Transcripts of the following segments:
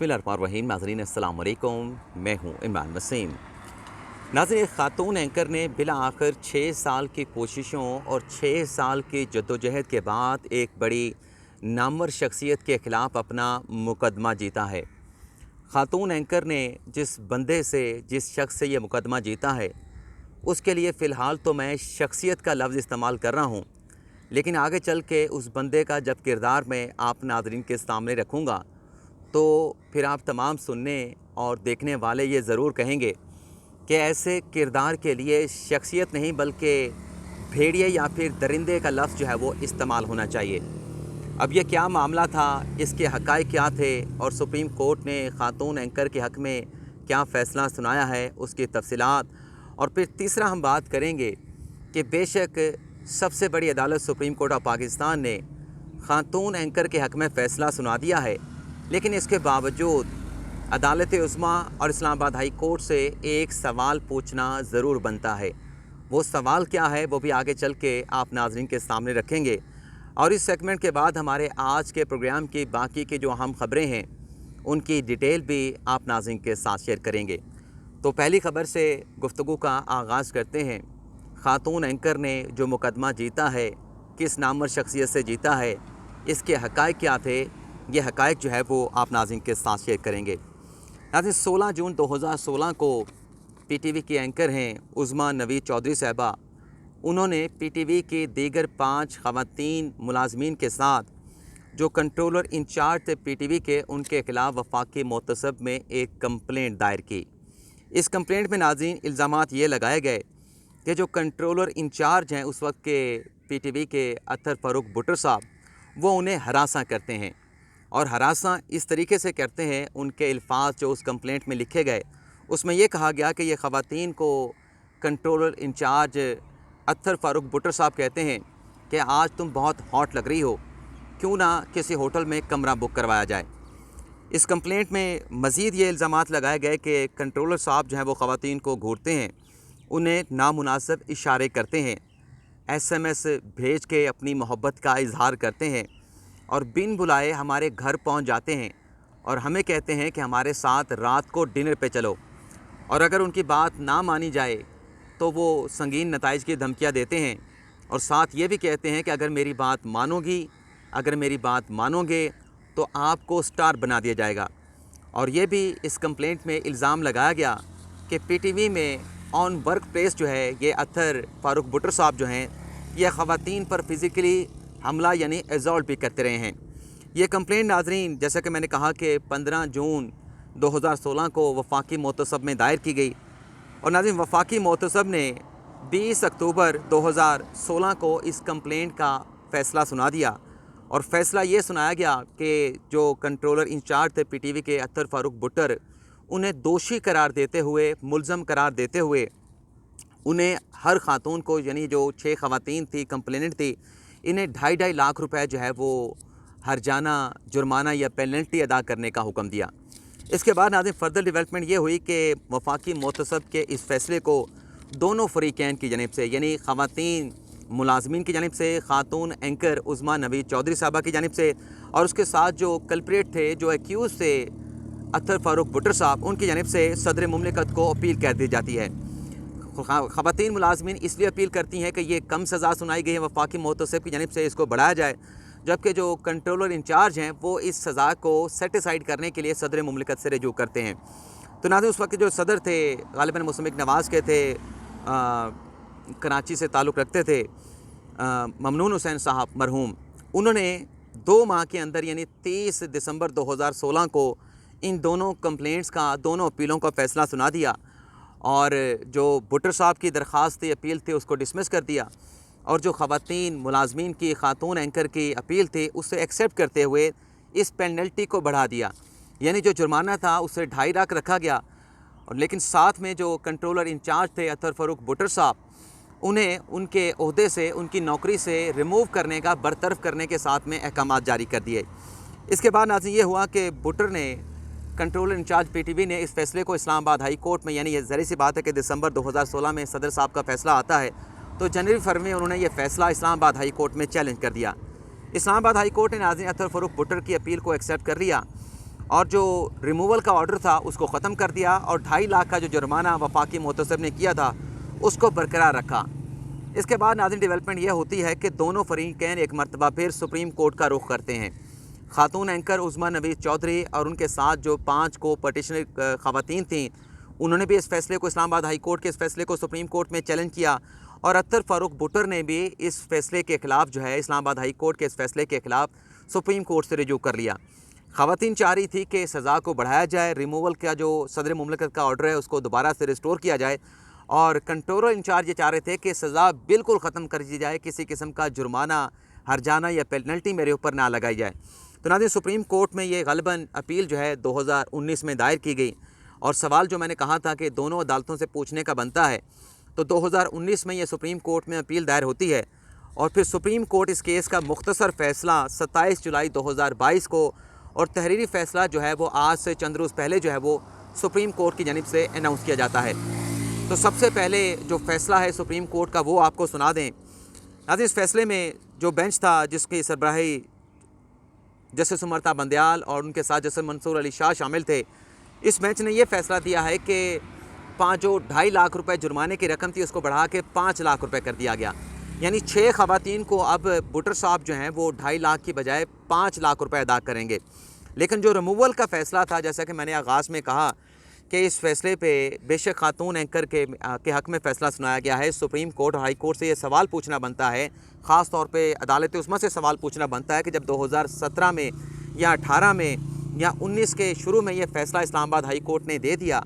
बिस्मिल्लाहिर्रहमानिर्रहीम। नाज़रीन अस्सलाम वालेकुम, मैं हूँ इमरान वसीम। नाज़रीन, एक ख़ातून एंकर ने बिला आखिर 6 साल की कोशिशों और 6 साल की जद्दोजहद के बाद एक बड़ी नामवर शख्सियत के ख़िलाफ़ अपना मुकदमा जीता है। ख़ातून एंकर ने जिस शख्स से ये मुकदमा जीता है, उसके लिए फ़िलहाल तो मैं शख्सियत का लफ्ज़ इस्तेमाल कर रहा हूँ, लेकिन आगे चल के उस बंदे का जब किरदार मैं आप नाज़रीन के सामने रखूँगा तो फिर आप तमाम सुनने और देखने वाले ये ज़रूर कहेंगे कि ऐसे किरदार के लिए शख्सियत नहीं बल्कि भेड़िए या फिर दरिंदे का लफ्ज़ जो है वो इस्तेमाल होना चाहिए। अब ये क्या मामला था, इसके हक़ाइक़ क्या थे और सुप्रीम कोर्ट ने ख़ातून एंकर के हक़ में क्या फ़ैसला सुनाया है, उसकी तफ़सीलात। और फिर तीसरा हम बात करेंगे कि बेशक सबसे बड़ी अदालत सुप्रीम कोर्ट ऑफ पाकिस्तान ने ख़ातून एंकर के हक़ में फ़ैसला सुना दिया है, लेकिन इसके बावजूद अदालत उज़्मा और इस्लामाबाद हाई कोर्ट से एक सवाल पूछना ज़रूर बनता है। वो सवाल क्या है वो भी आगे चल के आप नाज़रीन के सामने रखेंगे, और इस सेगमेंट के बाद हमारे आज के प्रोग्राम की बाकी की जो अहम ख़बरें हैं उनकी डिटेल भी आप नाज़रीन के साथ शेयर करेंगे। तो पहली ख़बर से गुफ्तगू का आगाज़ करते हैं। ख़ातून एंकर ने जो मुकदमा जीता है, किस नामवर शख्सियत से जीता है, इसके हक़ाइक़ क्या थे, ये हक़ाइक़ जो है वो आप नाज़रीन के साथ शेयर करेंगे। नाज़रीन, 16 जून 2016 को पीटीवी की एंकर हैं उज़्मा नवीद चौधरी साहबा, उन्होंने पीटीवी की दीगर 5 ख़वातीन मुलाज़मीन के साथ जो कंट्रोलर इंचार्ज थे पीटीवी के, उनके ख़िलाफ़ वफाकी मोहतसब में एक कंप्लेंट दायर की। इस कंप्लेंट में नाज़रीन इल्ज़ामात ये लगाए गए कि जो कंट्रोलर इंचार्ज हैं उस वक्त के पीटीवी के अत्तर फ़ारूक भुट्टर साहब, वो उन्हें हरासा करते हैं, और हरासा इस तरीके से करते हैं, उनके अल्फाज जो उस कंप्लेंट में लिखे गए उसमें यह कहा गया कि ये ख़वातीन को कंट्रोलर इंचार्ज अत्तर फ़ारूक भुट्टर साहब कहते हैं कि आज तुम बहुत हॉट लग रही हो, क्यों ना किसी होटल में कमरा बुक करवाया जाए। इस कंप्लेंट में मज़ीद ये इल्ज़ामात लगाए गए कि कंट्रोलर साहब जो हैं वो ख़वातीन को घूरते हैं, उन्हें नामुनासिब इशारे करते हैं, SMS भेज के अपनी मोहब्बत का इजहार करते हैं, और बिन बुलाए हमारे घर पहुंच जाते हैं और हमें कहते हैं कि हमारे साथ रात को डिनर पे चलो, और अगर उनकी बात ना मानी जाए तो वो संगीन नताइज की धमकियां देते हैं, और साथ ये भी कहते हैं कि अगर मेरी बात मानोगे तो आपको स्टार बना दिया जाएगा। और ये भी इस कंप्लेंट में इल्ज़ाम लगाया गया कि पीटीवी में ऑन वर्क प्लेस जो है ये अत्तर फ़ारूक भुट्टर साहब जो हैं ये ख़वातीन पर फिज़िकली हमला यानी एज़ॉल्ट भी करते रहे हैं। ये कंप्लेंट नाज़रीन, जैसा कि मैंने कहा कि 15 जून 2016 को वफाकी मोहतसब में दायर की गई, और नाज़रीन वफाकी मोहतसब ने 20 अक्टूबर 2016 को इस कंप्लेंट का फ़ैसला सुना दिया, और फ़ैसला ये सुनाया गया कि जो कंट्रोलर इंचार्ज थे पीटीवी के अत्तर फ़ारूक भुट्टर, उन्हें दोषी करार देते हुए, मुल्ज़म करार देते हुए, उन्हें हर ख़ातून को यानी जो 6 ख़वातीन थी, कंप्लेनेंट थी, इन्हें 2.5 लाख रुपए जो है वो हर्जाना, जुर्माना या पेनल्टी अदा करने का हुक्म दिया। इसके बाद नाज़रीन फर्दर डेवलपमेंट ये हुई कि वफाकी मोहतसब के इस फ़ैसले को दोनों फ़रीक़ैन की जानिब से यानी ख़वातीन मुलाज़मीन की जानिब से, ख़ातून एंकर उज़्मा नवीद चौधरी साहबा की जानिब से, और उसके साथ जो कल्प्रेट थे, जो एक्यूज़ थे अत्तर फ़ारूक भुट्टर साहब, उनकी जानिब से सदर मुमलिकत को अपील कर दी जाती है। ख़वातीन मुलाज़मीन इसलिए अपील करती हैं कि ये कम सज़ा सुनाई गई है वफाकी मोहतसब की जानिब से, इसको बढ़ाया जाए, जबकि जो कंट्रोलर इंचार्ज हैं वो इस सज़ा को सेटिसाइड करने के लिए सदर मुमलिकत से रजू करते हैं। तो नाज़रीन उस वक्त जो सदर थे ग़ालिबन मुस्तफ़ा नवाज़ के थे, कराची से ताल्लुक़ रखते थे, ममनून हुसैन साहब मरहूम, उन्होंने 2 माह के अंदर यानी 30 दिसंबर 2016 को इन दोनों कंप्लेंट्स का, दोनों अपीलों का फ़ैसला सुना दिया, और जो भुट्टर साहब की दरख्वास्त थी, अपील थी, उसको डिसमिस कर दिया, और जो ख़वातीन मुलाज़मीन की, ख़ातून एंकर की अपील थी उसे एक्सेप्ट करते हुए इस पेनल्टी को बढ़ा दिया, यानी जो जुर्माना था उसे 2.5 लाख रखा गया, और लेकिन साथ में जो कंट्रोलर इंचार्ज थे अत्तर फ़ारूक भुट्टर साहब, उन्हें उनके ओहदे से, उनकी नौकरी से रिमूव करने का, बरतरफ करने के साथ में अहकामात जारी कर दिए। इसके बाद नाज़रीन ये हुआ कि भुट्टर ने, कंट्रोलर इंचार्ज पीटीवी ने इस फ़ैसले को इस्लामाबाद हाई कोर्ट में, यानी ये ज़ाहिर सी बात है कि दिसंबर 2016 में सदर साहब का फ़ैसला आता है, तो जनवरी फरवरी में उन्होंने ये फ़ैसला इस्लामाबाद हाई कोर्ट में चैलेंज कर दिया। इस्लामाबाद हाई कोर्ट ने नाज़रीन अत्तर फ़ारूक भुट्टर की अपील को एक्सेप्ट कर लिया, اور جو ریموول کا آرڈر تھا اس کو ختم کر دیا اور 2.5 لاکھ کا جو جرمانہ وفاقی محتسب نے کیا تھا اس کو برقرار رکھا۔ اس کے بعد ناظرین ڈیولپمنٹ یہ ہوتی ہے کہ دونوں فریقین ایک مرتبہ پھر سپریم کورٹ کا رخ کرتے ہیں۔ خاتون اینکر عظمیٰ نوید چودھری اور ان کے ساتھ جو 5 کو پٹیشنر خواتین تھیں، انہوں نے بھی اس فیصلے کو، اسلام آباد ہائی کورٹ کے اس فیصلے کو سپریم کورٹ میں چیلنج کیا، اور اطہر فاروق بٹر نے بھی اس فیصلے کے خلاف جو ہے اسلام آباد ہائی کورٹ کے اس فیصلے کے خلاف سپریم کورٹ سے رجوع کر لیا۔ خواتین چاہ رہی تھی کہ سزا کو بڑھایا جائے، ریموول کا جو صدر مملکت کا آرڈر ہے اس کو دوبارہ سے ریسٹور کیا جائے، اور کنٹرولر انچارج یہ چاہ رہے تھے کہ سزا بالکل ختم کر دی جائے، کسی قسم کا جرمانہ، ہرجانہ یا پینلٹی میرے اوپر نہ لگائی جائے۔ تو ناظرین سپریم کورٹ میں یہ غالباً اپیل جو ہے 2019 میں دائر کی گئی، اور سوال جو میں نے کہا تھا کہ دونوں عدالتوں سے پوچھنے کا بنتا ہے، تو 2019 میں یہ سپریم کورٹ میں اپیل دائر ہوتی ہے، اور پھر سپریم کورٹ اس کیس کا مختصر فیصلہ 27 جولائی 2022 کو، اور تحریری فیصلہ جو ہے وہ آج سے چند روز پہلے جو ہے وہ سپریم کورٹ کی جانب سے اناؤنس کیا جاتا ہے۔ تو سب سے پہلے جو فیصلہ ہے سپریم کورٹ کا وہ آپ کو سنا دیں۔ ناظرین اس فیصلے میں جو بینچ تھا جس کی سربراہی جسٹس امرتا بندیال اور ان کے ساتھ جسٹس منصور علی شاہ شامل تھے، اس بینچ نے یہ فیصلہ دیا ہے کہ جو 2.5 لاکھ روپے جرمانے کی رقم تھی اس کو بڑھا کے 5 لاکھ روپے کر دیا گیا، یعنی 6 خواتین کو اب بٹر صاحب جو ہیں وہ 2.5 لاکھ کی بجائے 5 لاکھ روپے ادا کریں گے۔ لیکن جو ریموول کا فیصلہ تھا، جیسا کہ میں نے آغاز میں کہا کہ اس فیصلے پہ بے شک خاتون اینکر کے حق میں فیصلہ سنایا گیا ہے، سپریم کورٹ اور ہائی کورٹ سے یہ سوال پوچھنا بنتا ہے، خاص طور پہ عدالت عظمیٰ سے سوال پوچھنا بنتا ہے کہ جب 2017 میں یا 18 میں یا 19 کے شروع میں یہ فیصلہ اسلام آباد ہائی کورٹ نے دے دیا،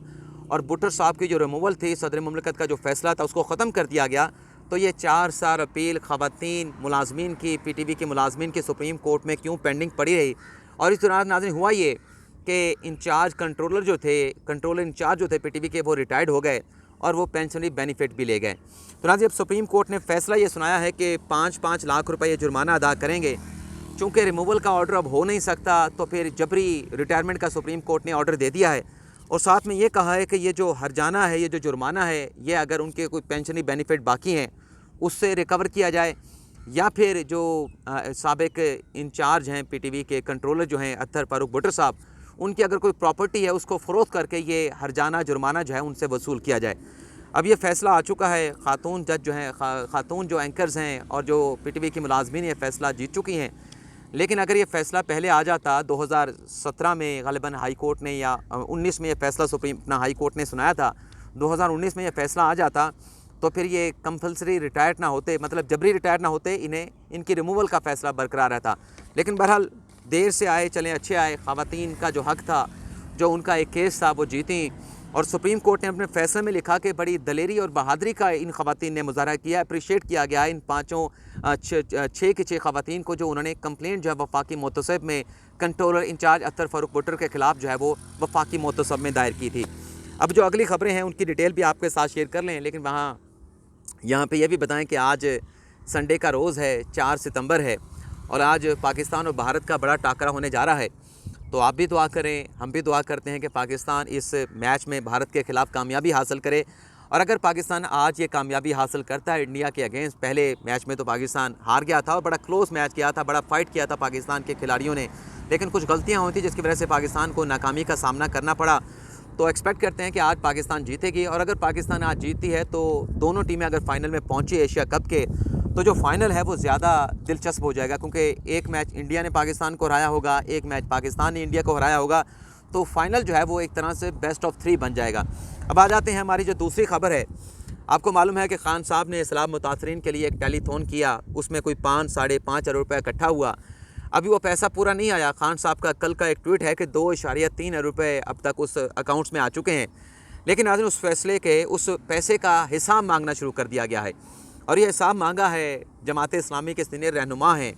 اور بٹر صاحب کی جو ریموول تھی، صدر مملکت کا جو فیصلہ تھا اس کو ختم کر دیا گیا، تو یہ 4 سال اپیل خواتین ملازمین کی، پی ٹی وی کے ملازمین کی سپریم کورٹ میں کیوں پینڈنگ پڑی رہی؟ اور اس دوران ناظرین ہوا یہ کہ کنٹرولر انچارج جو تھے پی ٹی وی کے، وہ ریٹائرڈ ہو گئے اور وہ پینشنری بینیفٹ بھی لے گئے۔ تو ناظرین اب سپریم کورٹ نے فیصلہ یہ سنایا ہے کہ 5 لاکھ روپے یہ جرمانہ ادا کریں گے۔ چونکہ ریموول کا آرڈر اب ہو نہیں سکتا، تو پھر جبری ریٹائرمنٹ کا سپریم کورٹ نے آرڈر دے دیا ہے، اور ساتھ میں یہ کہا ہے کہ یہ جو ہرجانہ ہے، یہ جو جرمانہ ہے، یہ اگر ان کے کوئی پینشنری بینیفٹ باقی ہیں اس سے ریکور کیا جائے، یا پھر جو سابق انچارج ہیں پی ٹی وی کے کنٹرولر جو ہیں اطہر فاروق بٹر صاحب، ان کی اگر کوئی پراپرٹی ہے اس کو فروخت کر کے یہ ہرجانہ جرمانہ جو ہے ان سے وصول کیا جائے۔ اب یہ فیصلہ آ چکا ہے، خاتون جج جو ہیں، خاتون جو اینکرز ہیں اور جو پی ٹی وی کی ملازمین یہ فیصلہ جیت چکی ہیں، لیکن اگر یہ فیصلہ پہلے آ جاتا 2017 میں غالباً ہائی کورٹ نے، یا 19 میں یہ فیصلہ اپنا ہائی کورٹ نے سنایا تھا، 2019 میں یہ فیصلہ آ جاتا تو پھر یہ کمپلسری ریٹائر نہ ہوتے، مطلب جبری ریٹائر نہ ہوتے، ان کی ریموول کا فیصلہ برقرار رہتا۔ لیکن بہرحال دیر سے آئے چلیں اچھے آئے، خواتین کا جو حق تھا، جو ان کا ایک کیس تھا وہ جیتیں، اور سپریم کورٹ نے اپنے فیصلے میں لکھا کہ بڑی دلیری اور بہادری کا ان خواتین نے مظاہرہ کیا، اپریشیٹ کیا گیا ہے ان 6 کی 6 خواتین کو، جو انہوں نے کمپلینٹ جو ہے وفاقی محتسب میں کنٹرولر انچارج اطہر فاروق بٹر کے خلاف جو ہے وہ وفاقی محتسب میں دائر کی تھی۔ اب جو اگلی خبریں ہیں ان کی ڈیٹیل بھی آپ کے ساتھ شیئر کر لیں، لیکن یہاں پہ یہ بھی بتائیں کہ آج سنڈے کا روز ہے، 4 ستمبر ہے، اور آج پاکستان اور بھارت کا بڑا ٹاکرا ہونے جا رہا ہے۔ تو آپ بھی دعا کریں، ہم بھی دعا کرتے ہیں کہ پاکستان اس میچ میں بھارت کے خلاف کامیابی حاصل کرے، اور اگر پاکستان آج یہ کامیابی حاصل کرتا ہے انڈیا کے اگینسٹ، پہلے میچ میں تو پاکستان ہار گیا تھا اور بڑا کلوز میچ کیا تھا، بڑا فائٹ کیا تھا پاکستان کے کھلاڑیوں نے، لیکن کچھ غلطیاں ہوئی تھیں جس کی وجہ سے پاکستان کو ناکامی کا سامنا کرنا پڑا۔ تو ایکسپیکٹ کرتے ہیں کہ آج پاکستان جیتے گی، اور اگر پاکستان آج جیتتی ہے تو دونوں ٹیمیں اگر فائنل میں پہنچی ایشیا کپ کے، تو جو فائنل ہے وہ زیادہ دلچسپ ہو جائے گا، کیونکہ ایک میچ انڈیا نے پاکستان کو ہرایا ہوگا، ایک میچ پاکستان نے انڈیا کو ہرایا ہوگا، تو فائنل جو ہے وہ ایک طرح سے بیسٹ آف 3 بن جائے گا۔ اب آ جاتے ہیں ہماری جو دوسری خبر ہے۔ آپ کو معلوم ہے کہ خان صاحب نے سیلاب متاثرین کے لیے ایک ٹیلی تھون کیا، اس میں کوئی 5-5.5 ارب روپے اکٹھا ہوا، ابھی وہ پیسہ پورا نہیں آیا۔ خان صاحب کا کل کا ایک ٹویٹ ہے کہ 2.3 ارب روپے اب تک اس اکاؤنٹس میں آ چکے ہیں، لیکن ناظرین اس فیصلے کے اس پیسے کا حساب مانگنا شروع کر دیا گیا ہے، اور یہ حساب مانگا ہے جماعت اسلامی کے سینئر رہنما ہیں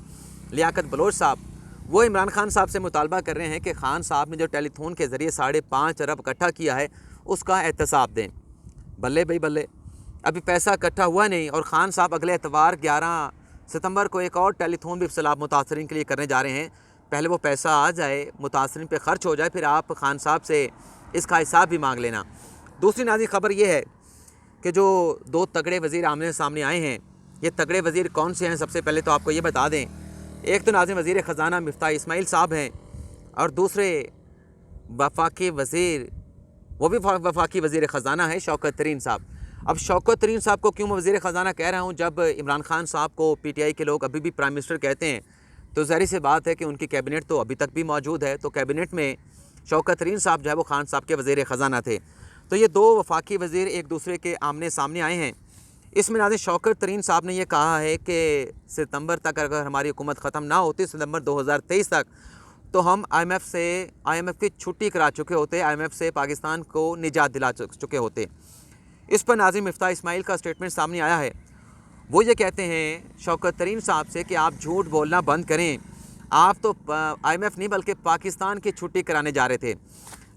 لیاقت بلوچ صاحب۔ وہ عمران خان صاحب سے مطالبہ کر رہے ہیں کہ خان صاحب نے جو ٹیلی تھون کے ذریعے 5.5 ارب اکٹھا کیا ہے اس کا احتساب دیں۔ بلے بھائی بلے، ابھی پیسہ اکٹھا ہوا نہیں، اور خان صاحب اگلے اتوار 11 ستمبر کو ایک اور ٹیلی تھون بھی سیلاب متاثرین کے لیے کرنے جا رہے ہیں۔ پہلے وہ پیسہ آ جائے، متاثرین پہ خرچ ہو جائے، پھر آپ خان صاحب سے اس کا حساب بھی مانگ لینا۔ دوسری ناظرین خبر یہ ہے کہ جو 2 تگڑے وزیر آمنے سامنے آئے ہیں، یہ تگڑے وزیر کون سے ہیں؟ سب سے پہلے تو آپ کو یہ بتا دیں، ایک تو ناظرین وزیر خزانہ مفتاح اسماعیل صاحب ہیں، اور دوسرے वफाकी वज़ीर, वो भी वफाकी वज़ीर ख़ज़ाना है, शौकत तरीन साहब। अब शौकत तरीन साहब को क्यों मैं वज़ीर ख़ज़ाना कह रहा हूँ? जब इमरान खान साहब को पीटीआई के लोग अभी भी प्राइम मिनिस्टर कहते हैं, तो ज़ाहिर सी बात है कि उनकी कैबिनेट तो अभी तक भी मौजूद है। तो कैबिनेट में शौकत तरीन साहब जो है वो खान साहब के वज़ीर ख़ज़ाना थे। तो ये दो वफाकी वज़ीर एक दूसरे के आमने सामने आए हैं। इसमें नाज़रीन शौकत तरीन साहब ने यह कहा है कि सितंबर तक अगर हमारी हुकूमत ख़त्म ना होती, सितंबर 2023 तक, तो हम आईएमएफ की छुट्टी करा चुके होते, आईएमएफ से पाकिस्तान को निजात दिला चुके होते। इस पर नाज़रीन मिफ्ताह इस्माइल का स्टेटमेंट सामने आया है। वो ये कहते हैं शौकत तरीन साहब से कि आप झूठ बोलना बंद करें, आप तो आईएमएफ नहीं बल्कि पाकिस्तान की छुट्टी कराने जा रहे थे।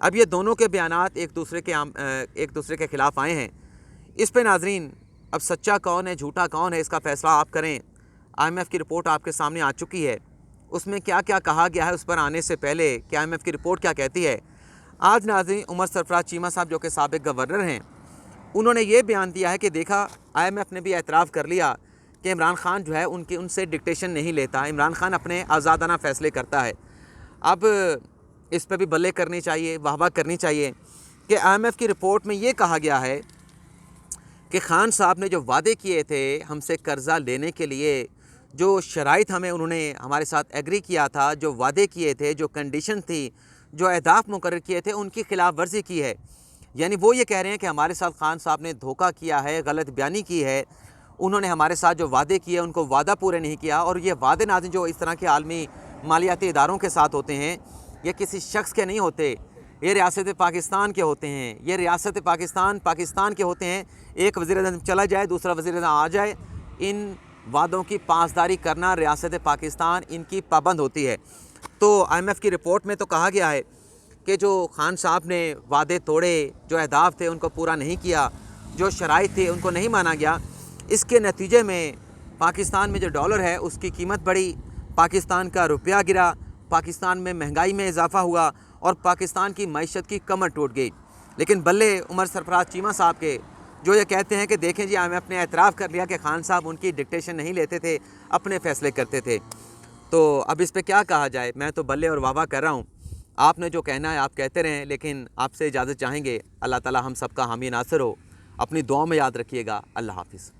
अब ये दोनों के बयानात एक दूसरे के ख़िलाफ़ आए हैं। इस पर नाज़रीन अब सच्चा कौन है झूठा कौन है इसका फ़ैसला आप करें। आईएमएफ की रिपोर्ट आपके सामने आ चुकी है, उसमें क्या क्या कहा गया है उस पर आने से पहले कि आईएमएफ की रिपोर्ट क्या कहती है। आज नाज़रीन उमर सरफराज चीमा साहब जो कि साबिक़ गवर्नर हैं, उन्होंने ये बयान दिया है कि देखा आईएमएफ ने भी एतराफ़ कर लिया कि इमरान खान जो है उनसे डिक्टेशन नहीं लेता, इमरान खान अपने आज़ादाना फ़ैसले करता है। अब इस पर भी बल्ले करनी चाहिए, वाह करनी चाहिए कि आईएमएफ की रिपोर्ट में ये कहा गया है कि खान साहब ने जो वादे किए थे हमसे कर्ज़ा लेने के लिए, जो शराइत उन्होंने हमारे साथ एग्री किया था, जो वादे किए थे, जो कंडीशन थी, जो अहदाफ मुकर्रर किए थे, उनकी खिलाफ वर्जी की है। यानी वो ये कह रहे हैं कि हमारे साथ खान साहब ने धोखा किया है, गलत बयानी की है, उन्होंने हमारे साथ जो वादे किए उनको वादा पूरे नहीं किया। और ये वादे नाज़रीन जो इस तरह के आलमी मालियाती इदारों के साथ होते हैं, ये किसी शख्स के नहीं होते, ये रियासत पाकिस्तान के होते हैं, ये रियासत पाकिस्तान के होते हैं। एक वज़ीर-ए-आज़म चला जाए, दूसरा वज़ीर-ए-आज़म आ जाए, इन वादों की पासदारी करना रियासत पाकिस्तान इनकी पाबंद होती है। तो आईएमएफ की रिपोर्ट में तो कहा गया है कि जो खान साहब ने वादे तोड़े, जो अहदाफ थे उनको पूरा नहीं किया, जो शराइत थे उनको नहीं माना गया, इसके नतीजे में पाकिस्तान में जो डॉलर है उसकी कीमत बढ़ी, पाकिस्तान का रुपया गिरा, पाकिस्तान में महंगाई में इजाफ़ा हुआ और पाकिस्तान की मईशत की कमर टूट गई। लेकिन बल्ले उमर सरफराज चीमा साहब के, जो ये कहते हैं कि देखें जी आईएमएफ ने एतराफ़ कर लिया कि खान साहब उनकी डिक्टेशन नहीं लेते थे, अपने फ़ैसले करते थे। तो अब इस पे क्या कहा जाए, मैं तो बल्ले और वाह कर रहा हूँ। आपने जो कहना है आप कहते रहें, लेकिन आपसे इजाज़त चाहेंगे। अल्लाह ताला हम सबका हामी नासिर हो। अपनी दुआ में याद रखिएगा। अल्लाह हाफ़िज़।